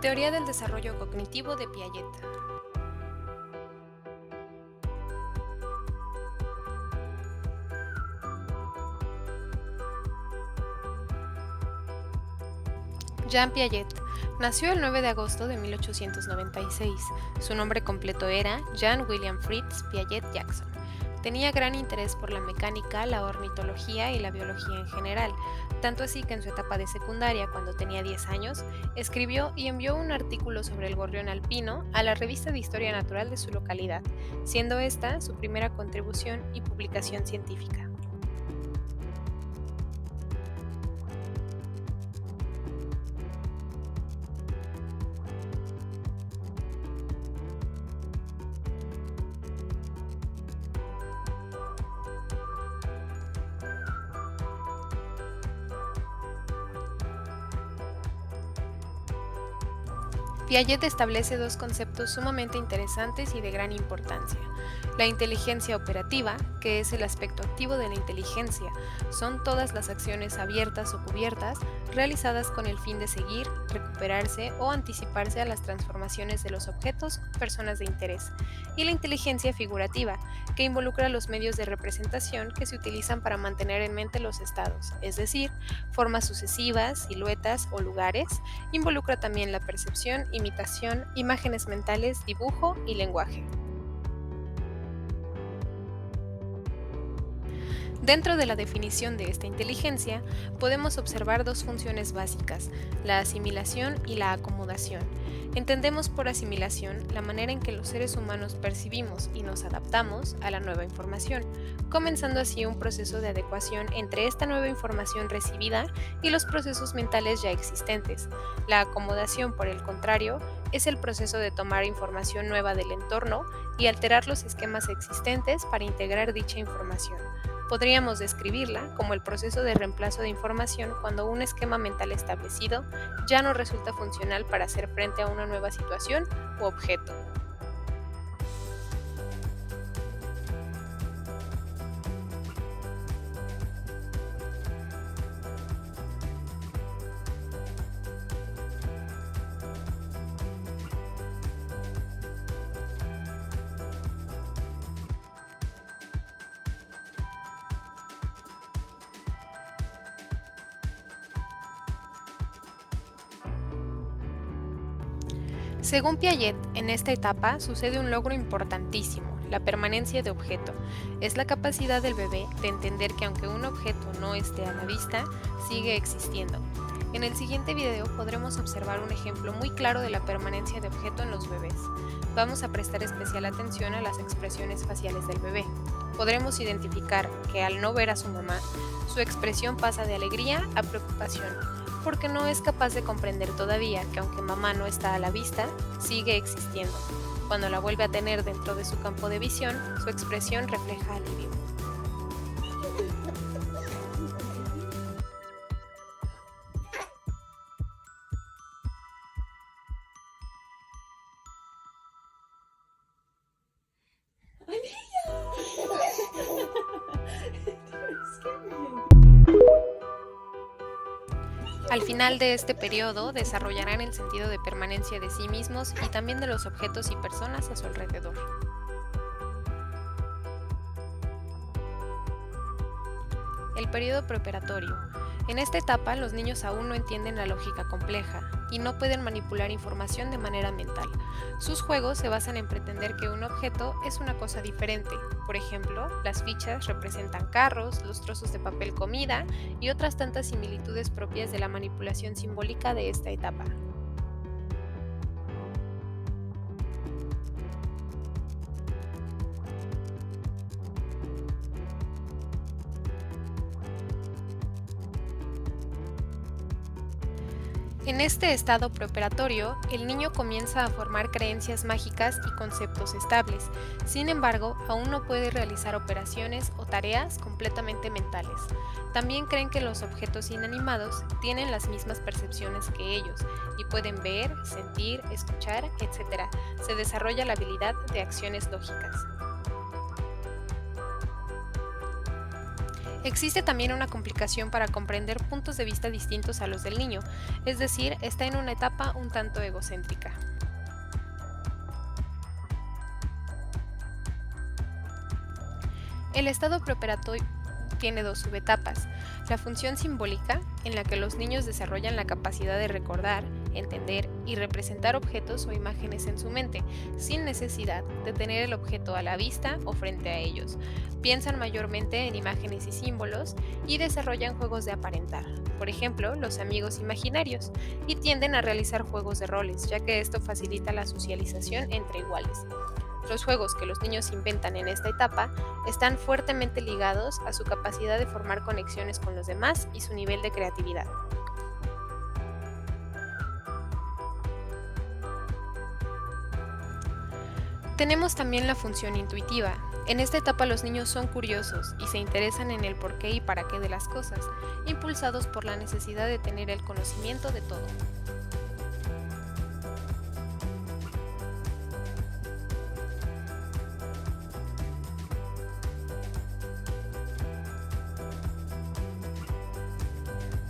Teoría del desarrollo cognitivo de Piaget. Jean Piaget nació el 9 de agosto de 1896. Su nombre completo era Jean William Fritz Piaget Jackson. Tenía gran interés por la mecánica, la ornitología y la biología en general, tanto así que en su etapa de secundaria, cuando tenía 10 años, escribió y envió un artículo sobre el gorrión alpino a la revista de Historia Natural de su localidad, siendo esta su primera contribución y publicación científica. Piaget establece dos conceptos sumamente interesantes y de gran importancia. La inteligencia operativa, que es el aspecto activo de la inteligencia, son todas las acciones abiertas o cubiertas realizadas con el fin de seguir, recuperarse o anticiparse a las transformaciones de los objetos o personas de interés. Y la inteligencia figurativa, que involucra los medios de representación que se utilizan para mantener en mente los estados, es decir, formas sucesivas, siluetas o lugares. Involucra también la percepción, imitación, imágenes mentales, dibujo y lenguaje. Dentro de la definición de esta inteligencia, podemos observar dos funciones básicas, la asimilación y la acomodación. Entendemos por asimilación la manera en que los seres humanos percibimos y nos adaptamos a la nueva información, comenzando así un proceso de adecuación entre esta nueva información recibida y los procesos mentales ya existentes. La acomodación, por el contrario, es el proceso de tomar información nueva del entorno y alterar los esquemas existentes para integrar dicha información. Podríamos describirla como el proceso de reemplazo de información cuando un esquema mental establecido ya no resulta funcional para hacer frente a una nueva situación u objeto. Según Piaget, en esta etapa sucede un logro importantísimo, la permanencia de objeto. Es la capacidad del bebé de entender que aunque un objeto no esté a la vista, sigue existiendo. En el siguiente video podremos observar un ejemplo muy claro de la permanencia de objeto en los bebés. Vamos a prestar especial atención a las expresiones faciales del bebé. Podremos identificar que al no ver a su mamá, su expresión pasa de alegría a preocupación, porque no es capaz de comprender todavía que aunque mamá no está a la vista, sigue existiendo. Cuando la vuelve a tener dentro de su campo de visión, su expresión refleja alivio. Al final de este periodo desarrollarán el sentido de permanencia de sí mismos y también de los objetos y personas a su alrededor. El periodo preoperatorio. En esta etapa los niños aún no entienden la lógica compleja y no pueden manipular información de manera mental. Sus juegos se basan en pretender que un objeto es una cosa diferente. Por ejemplo, las fichas representan carros, los trozos de papel comida y otras tantas similitudes propias de la manipulación simbólica de esta etapa. En este estado preoperatorio, el niño comienza a formar creencias mágicas y conceptos estables. Sin embargo, aún no puede realizar operaciones o tareas completamente mentales. También creen que los objetos inanimados tienen las mismas percepciones que ellos y pueden ver, sentir, escuchar, etc. Se desarrolla la habilidad de acciones lógicas. Existe también una complicación para comprender puntos de vista distintos a los del niño, es decir, está en una etapa un tanto egocéntrica. El estado preoperatorio tiene dos subetapas: la función simbólica, en la que los niños desarrollan la capacidad de recordar, entender y representar objetos o imágenes en su mente, sin necesidad de tener el objeto a la vista o frente a ellos. Piensan mayormente en imágenes y símbolos y desarrollan juegos de aparentar, por ejemplo, los amigos imaginarios, y tienden a realizar juegos de roles, ya que esto facilita la socialización entre iguales. Los juegos que los niños inventan en esta etapa están fuertemente ligados a su capacidad de formar conexiones con los demás y su nivel de creatividad. Tenemos también la función intuitiva. En esta etapa los niños son curiosos y se interesan en el porqué y para qué de las cosas, impulsados por la necesidad de tener el conocimiento de todo.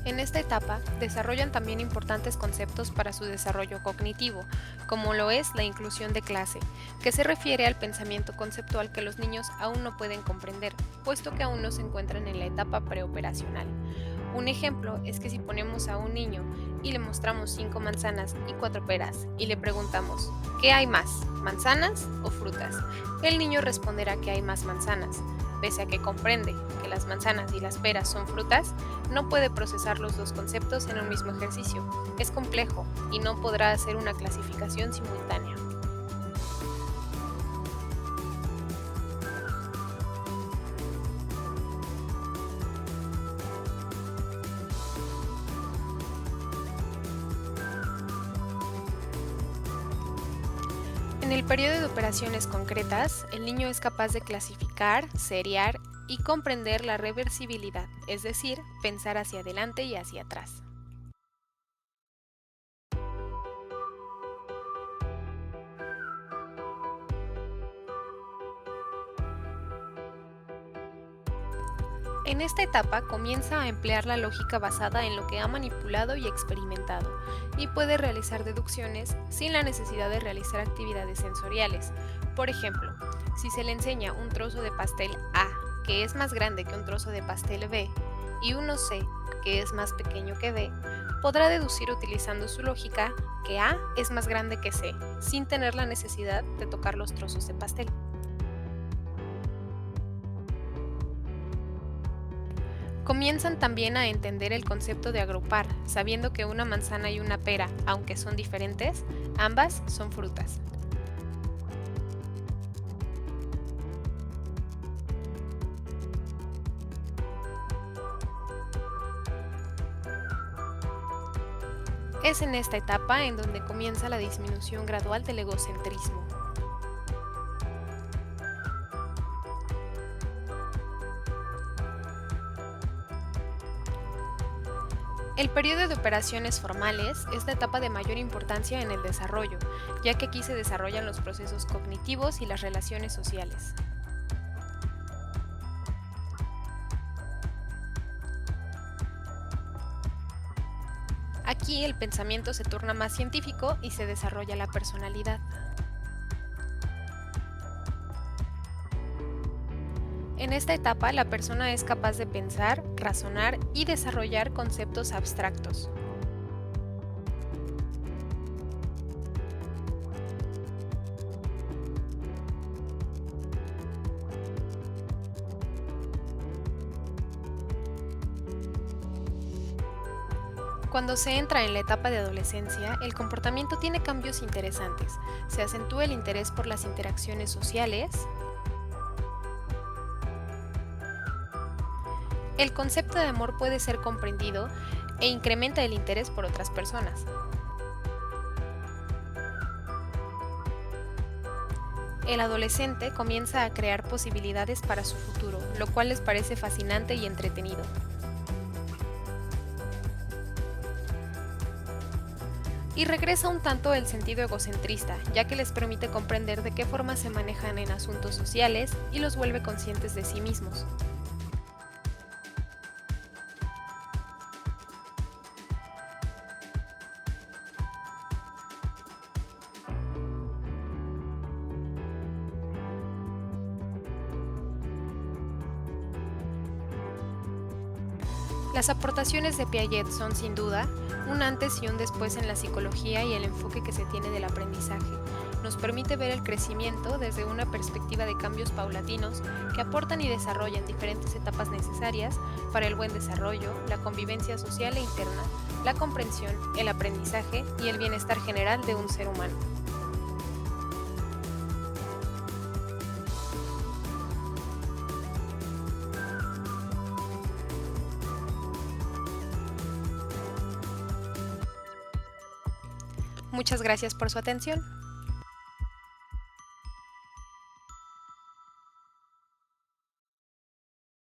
En esta etapa desarrollan también importantes conceptos para su desarrollo cognitivo, como lo es la inclusión de clase, que se refiere al pensamiento conceptual que los niños aún no pueden comprender, puesto que aún no se encuentran en la etapa preoperacional. Un ejemplo es que si ponemos a un niño y le mostramos 5 manzanas y 4 peras y le preguntamos, ¿qué hay más, manzanas o frutas? El niño responderá que hay más manzanas. Pese a que comprende que las manzanas y las peras son frutas, no puede procesar los dos conceptos en un mismo ejercicio. Es complejo y no podrá hacer una clasificación simultánea. En el periodo de operaciones concretas, el niño es capaz de clasificar, seriar y comprender la reversibilidad, es decir, pensar hacia adelante y hacia atrás. En esta etapa comienza a emplear la lógica basada en lo que ha manipulado y experimentado, y puede realizar deducciones sin la necesidad de realizar actividades sensoriales. Por ejemplo, si se le enseña un trozo de pastel A, que es más grande que un trozo de pastel B, y uno C, que es más pequeño que B, podrá deducir utilizando su lógica que A es más grande que C, sin tener la necesidad de tocar los trozos de pastel. Comienzan también a entender el concepto de agrupar, sabiendo que una manzana y una pera, aunque son diferentes, ambas son frutas. Es en esta etapa en donde comienza la disminución gradual del egocentrismo. El periodo de operaciones formales es la etapa de mayor importancia en el desarrollo, ya que aquí se desarrollan los procesos cognitivos y las relaciones sociales. Aquí el pensamiento se torna más científico y se desarrolla la personalidad. En esta etapa, la persona es capaz de pensar, razonar y desarrollar conceptos abstractos. Cuando se entra en la etapa de adolescencia, el comportamiento tiene cambios interesantes. Se acentúa el interés por las interacciones sociales. El concepto de amor puede ser comprendido e incrementa el interés por otras personas. El adolescente comienza a crear posibilidades para su futuro, lo cual les parece fascinante y entretenido. Y regresa un tanto el sentido egocentrista, ya que les permite comprender de qué forma se manejan en asuntos sociales y los vuelve conscientes de sí mismos. Las aportaciones de Piaget son, sin duda, un antes y un después en la psicología y el enfoque que se tiene del aprendizaje. Nos permite ver el crecimiento desde una perspectiva de cambios paulatinos que aportan y desarrollan diferentes etapas necesarias para el buen desarrollo, la convivencia social e interna, la comprensión, el aprendizaje y el bienestar general de un ser humano. Muchas gracias por su atención.